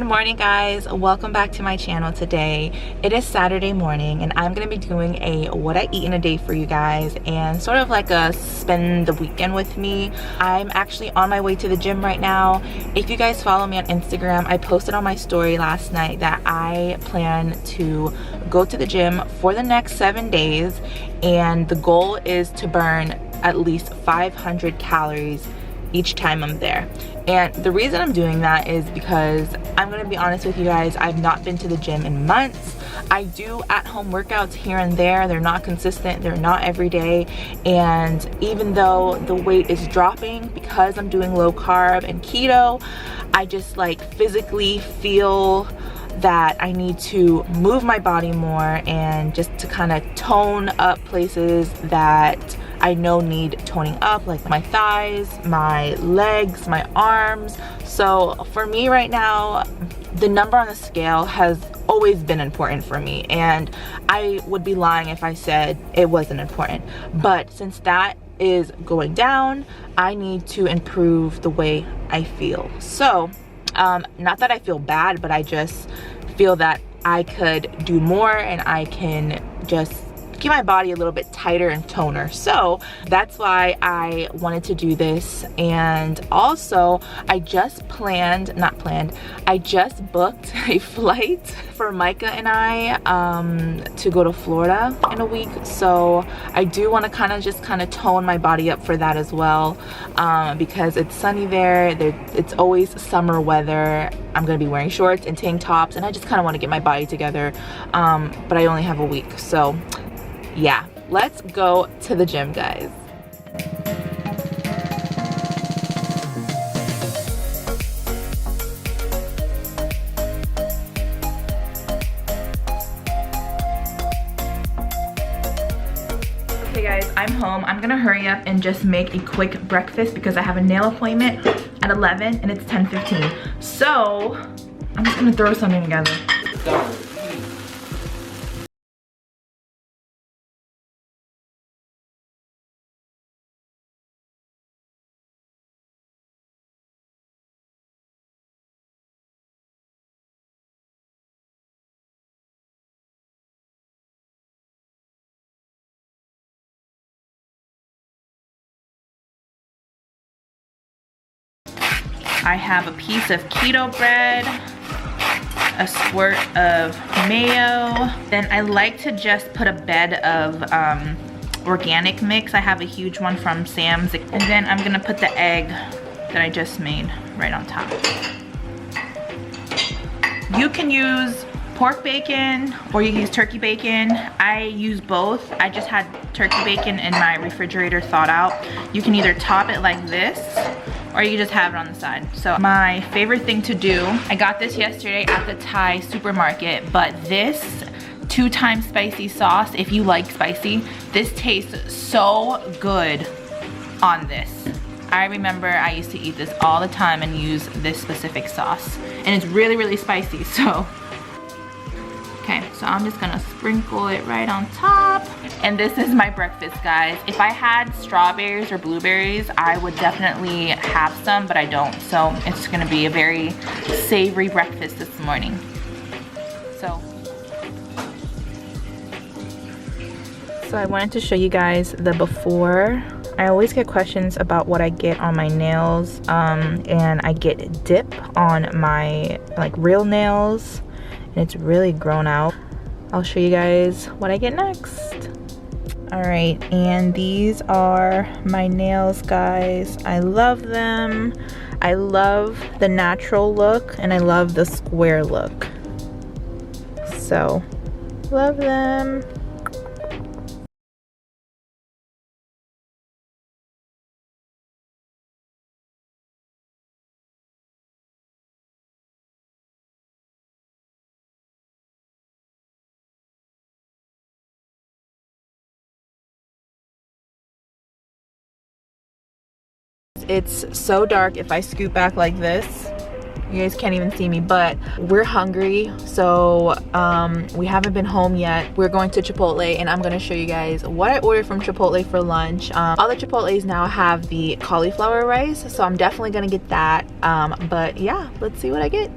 morning, guys. Welcome back to my channel. Today it is Saturday morning and I'm gonna be doing a what I eat in a day for you guys and sort of like a spend the weekend with me. I'm actually on my way to the gym right now. If you guys follow me on Instagram, I posted on my story last night that I plan to go to the gym for the next 7 days, and the goal is to burn at least 500 calories each time I'm there. And the reason I'm doing that is because I'm gonna be honest with you guys, I've not been to the gym in months. I do at-home workouts here and there. They're not consistent, they're not every day, and even though the weight is dropping because I'm doing low carb and keto, I just like physically feel that I need to move my body more and just to kind of tone up places that I know need toning up, like my thighs, my legs, my arms. So for me right now, the number on the scale has always been important for me, and I would be lying if I said it wasn't important. But since that is going down, I need to improve the way I feel. So not that I feel bad, but I just feel that I could do more and I can just keep my body a little bit tighter and toner. So that's why I wanted to do this. And also I just I just booked a flight for Micah and I to go to Florida in a week. So I do want to kind of tone my body up for that as well, because it's sunny there. It's always summer weather. I'm gonna be wearing shorts and tank tops, and I just kind of want to get my body together, but I only have a week. So yeah, let's go to the gym, guys. Okay guys, I'm home. I'm gonna hurry up and just make a quick breakfast because I have a nail appointment at 11 and it's 10:15. So I'm just gonna throw something together. I have a piece of keto bread, a squirt of mayo. Then I like to just put a bed of organic mix. I have a huge one from Sam's. And then I'm gonna put the egg that I just made right on top. You can use pork bacon or you can use turkey bacon. I use both. I just had turkey bacon in my refrigerator thawed out. You can either top it like this or you can just have it on the side. So my favorite thing to do, I got this yesterday at the Thai supermarket, but this 2 times spicy sauce, if you like spicy, this tastes so good on this. I remember I used to eat this all the time and use this specific sauce. And it's really, really spicy, so. Okay, so I'm just gonna sprinkle it right on top. And this is my breakfast, guys. If I had strawberries or blueberries, I would definitely have some, but I don't. So it's gonna be a very savory breakfast this morning. So I wanted to show you guys the before. I always get questions about what I get on my nails, and I get dip on my like real nails. It's really grown out. I'll show you guys what I get next. All right, and these are my nails, guys. I love them. I love the natural look and I love the square look. So, love them. It's so dark. If I scoot back like this, you guys can't even see me, but we're hungry. So we haven't been home yet. We're going to Chipotle and I'm gonna show you guys what I ordered from Chipotle for lunch. All the Chipotles now have the cauliflower rice, so I'm definitely gonna get that. But yeah, let's see what I get.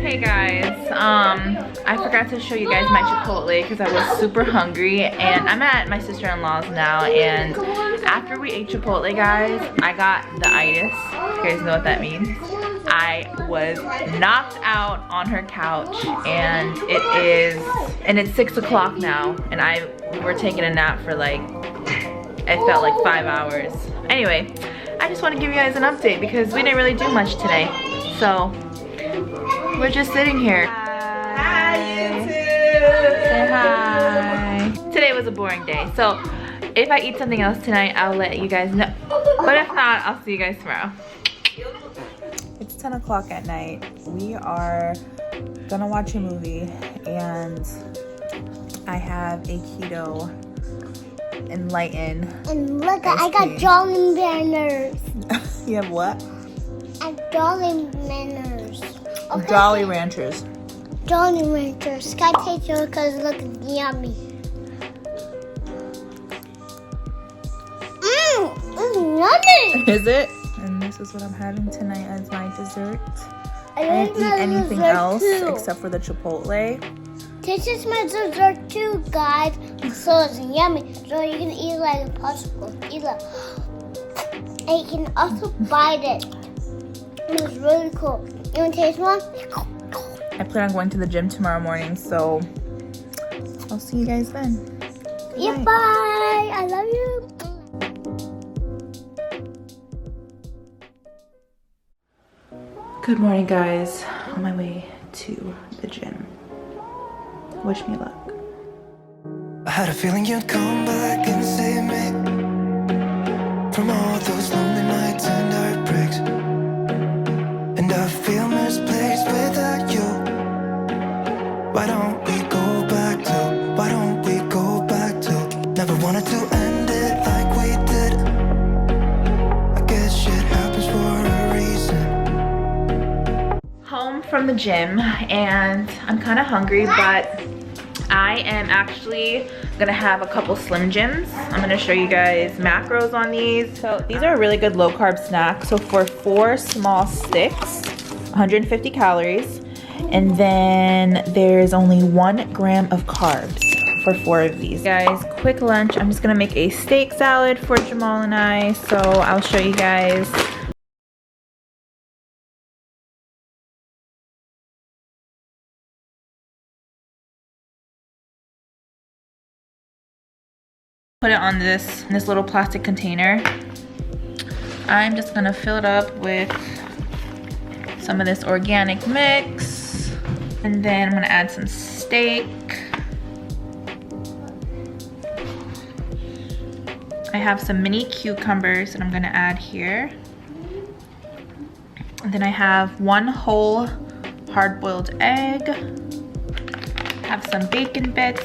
Hey guys, I forgot to show you guys my chipotle because I was super hungry, and I'm at my sister-in-law's now, and after we ate chipotle, guys, I got the itis. You guys know what that means. I was knocked out on her couch, and it's 6 o'clock now, and we were taking a nap for like, it felt like 5 hours. Anyway, I just want to give you guys an update because we didn't really do much today, so we're just sitting here. Hi, YouTube. Say hi. Today was a boring day, so if I eat something else tonight, I'll let you guys know. But if not, I'll see you guys tomorrow. It's 10 o'clock at night. We are gonna watch a movie, and I have a keto enlighten. And look, I got Jolly Banners. You have what? I have Jolly Banners. Okay. Jolly Ranchers. Jolly Ranchers. Can I taste yours because it looks yummy? It's yummy. Is it? And this is what I'm having tonight as my dessert. I didn't eat anything else except for the chipotle. This is my dessert too, guys. So it's yummy. So you can eat it like a popsicle. Eat it. And you can also bite it. It's really cool. You want to taste one? I plan on going to the gym tomorrow morning, so I'll see you guys then. Yeah, bye. I love you. Good morning, guys. On my way to the gym. Wish me luck. I had a feeling you'd come back and save me from all those lonely nights and heartbreaks. And I feel misplaced without you. Why don't we go back to, why don't we go back to, never wanted to end it like we did. I guess shit happens for a reason. Home from the gym, and I'm kind of hungry, but I am actually gonna have a couple Slim Jims. I'm gonna show you guys macros on these. So these are a really good low carb snack. So for 4 small sticks, 150 calories, and then there's only 1 gram of carbs for 4 of these. Guys, quick lunch. I'm just gonna make a steak salad for Jamal and I. So I'll show you guys. Put it on this little plastic container. I'm just gonna fill it up with some of this organic mix, and then I'm gonna add some steak. I have some mini cucumbers that I'm gonna add here, and then I have 1 whole hard-boiled egg. Have some bacon bits,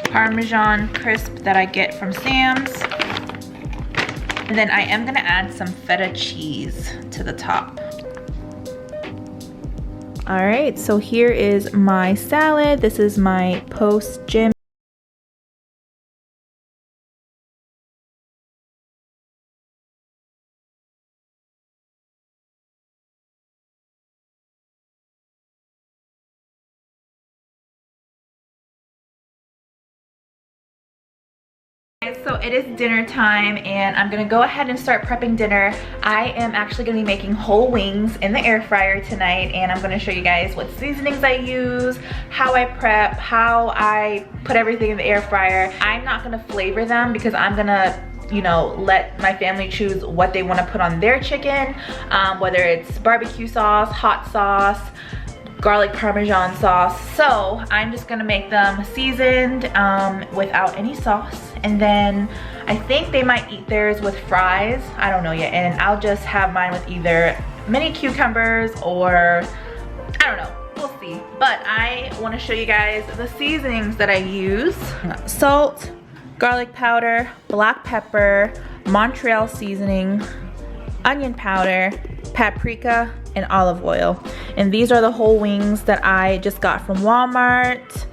Parmesan crisp that I get from Sam's. And then I am gonna add some feta cheese to the top. All right, so here is my salad. This is my post-gym. So it is dinner time, and I'm gonna go ahead and start prepping dinner. I am actually gonna be making whole wings in the air fryer tonight, and I'm gonna show you guys what seasonings I use, how I prep, how I put everything in the air fryer. I'm not gonna flavor them because I'm gonna, you know, let my family choose what they want to put on their chicken, whether it's barbecue sauce, hot sauce, garlic parmesan sauce. So I'm just gonna make them seasoned without any sauce, and then I think they might eat theirs with fries. I don't know yet, and I'll just have mine with either mini cucumbers or I don't know, we'll see. But I want to show you guys the seasonings that I use. Salt, garlic powder, black pepper, Montreal seasoning, onion powder, paprika, and olive oil. And these are the whole wings that I just got from Walmart,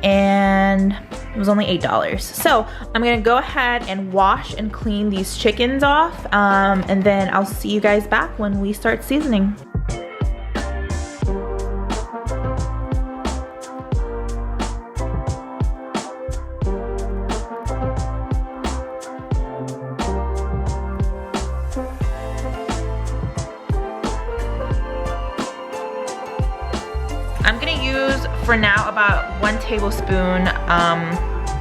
and it was only $8. So I'm gonna go ahead and wash and clean these chickens off, and then I'll see you guys back when we start seasoning. for now, about 1 tablespoon,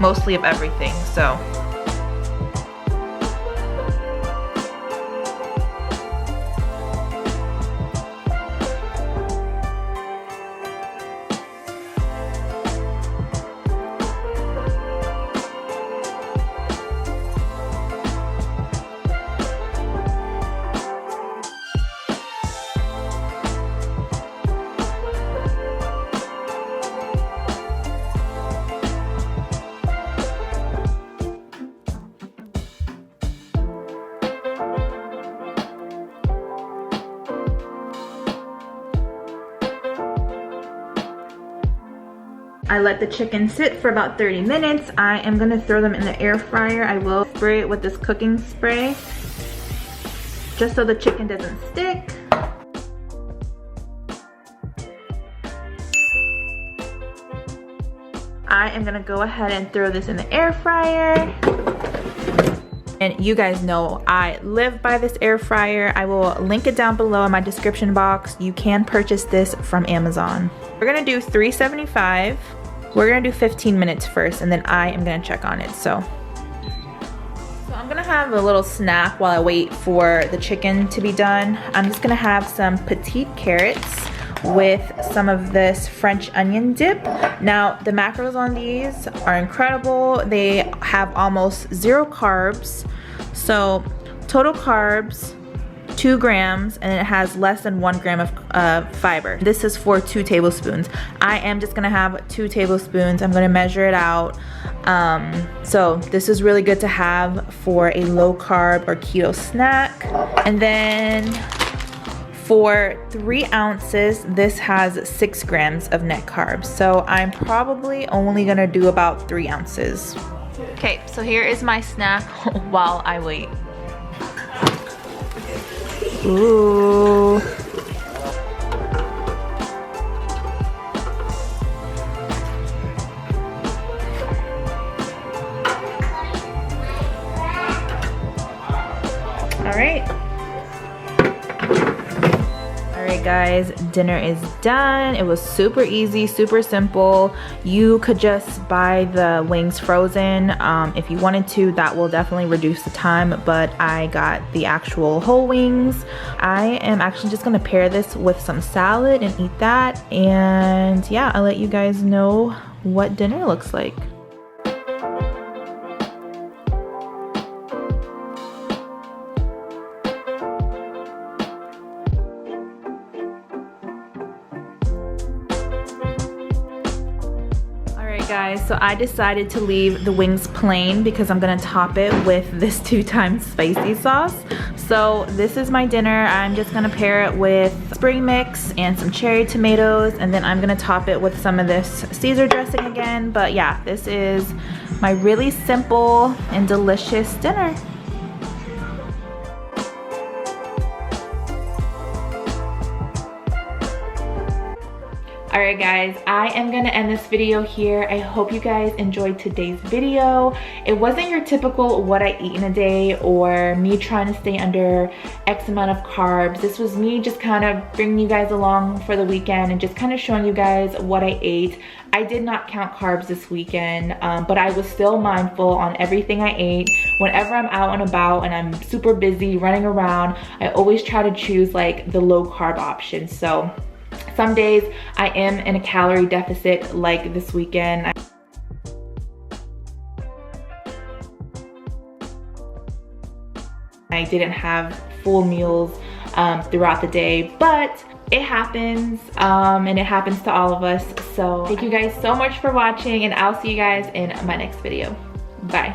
mostly of everything, so. I let the chicken sit for about 30 minutes. I am gonna throw them in the air fryer. I will spray it with this cooking spray just so the chicken doesn't stick. I am gonna go ahead and throw this in the air fryer. And you guys know I live by this air fryer. I will link it down below in my description box. You can purchase this from Amazon. We're gonna do 375. We're gonna do 15 minutes first, and then I am gonna check on it. So I'm gonna have a little snack while I wait for the chicken to be done. I'm just gonna have some petite carrots with some of this French onion dip. Now, the macros on these are incredible. They have almost 0 carbs. So total carbs, 2 grams, and it has less than 1 gram of fiber. This is for 2 tablespoons. I am just gonna have 2 tablespoons. I'm gonna measure it out. So this is really good to have for a low carb or keto snack. And then for 3 ounces, this has 6 grams of net carbs. So I'm probably only gonna do about 3 ounces. Okay, so here is my snack while I wait. Ooh. All right. Alright guys, dinner is done. It was super easy, super simple. You could just buy the wings frozen if you wanted to. That will definitely reduce the time, but I got the actual whole wings. I am actually just gonna pair this with some salad and eat that. And yeah, I'll let you guys know what dinner looks like. Guys, so I decided to leave the wings plain because I'm gonna top it with this 2 times spicy sauce. So this is my dinner. I'm just gonna pair it with spring mix and some cherry tomatoes, and then I'm gonna top it with some of this Caesar dressing again. But yeah, this is my really simple and delicious dinner. Alright guys, I am gonna end this video here. I hope you guys enjoyed today's video. It wasn't your typical what I eat in a day or me trying to stay under X amount of carbs. This was me just kind of bringing you guys along for the weekend and just kind of showing you guys what I ate. I did not count carbs this weekend, but I was still mindful on everything I ate. Whenever I'm out and about and I'm super busy running around, I always try to choose like the low carb option. So some days I am in a calorie deficit like this weekend. I didn't have full meals throughout the day, but it happens and it happens to all of us. So thank you guys so much for watching, and I'll see you guys in my next video. Bye.